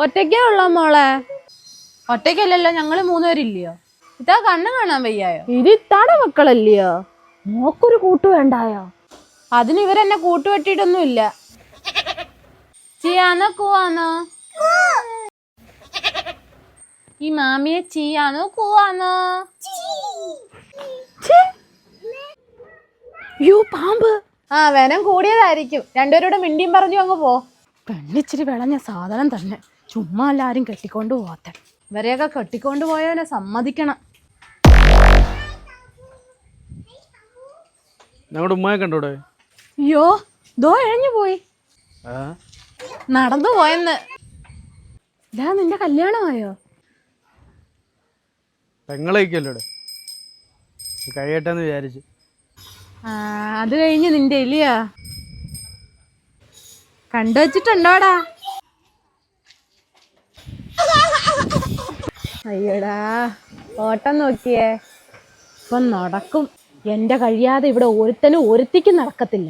ഒറ്റയ്ക്കേ ഉള്ള മോളെ? ഒറ്റയ്ക്കല്ലല്ലോ, ഞങ്ങള് 3 പേരില്ലയോ? ഇതാ കണ്ണ് കാണാൻ വയ്യായോ? ഇത് ഇത്താടെ മക്കളല്ലയോ? മോക്കൊരു കൂട്ടു വേണ്ടായോ? അതിന് ഇവരെന്നെ കൂട്ടുവെട്ടിയിട്ടൊന്നും ഇല്ല. ചിയാന്നോ കൂവാന്നോ? ഈ മാമിയെ ചിയാന്നോ കൂവാന്നോ? യോ പാമ്പ്. ആ വേനം കൂടിയതായിരിക്കും. രണ്ടുപേരുടെ മിണ്ടിയും പറഞ്ഞു അങ്ങ് പോ. പെണ്ണിച്ചിരി വിളഞ്ഞ സാധനം തന്നെ. ചുമ്മാ എല്ലാരും കെട്ടിക്കൊണ്ട് പോവാത്ത. ഇവരെയൊക്കെ കെട്ടിക്കൊണ്ട് പോയവനെ സമ്മതിക്കണം. ഉമ്മയെ കണ്ടൂടെ? അയ്യോ ദോ എഴഞ്ഞു പോയി. നടന്നു പോയെന്ന്. ഇതാ നിന്റെ കല്യാണമായോ? പെങ്ങളേക്കല്ലോടെ കഴിയട്ടെന്ന് വിചാരിച്ചു. അത് കഴിഞ്ഞ് നിന്റെ ഇല്ലയാ കണ്ടുവച്ചിട്ടുണ്ടോടാ? അയ്യടാ ഓട്ടം നോക്കിയേ. ഇപ്പം നടക്കും. എന്റെ കഴിയാതെ ഇവിടെ ഒരുത്തനും ഒരുത്തിക്കും നടക്കത്തില്ല.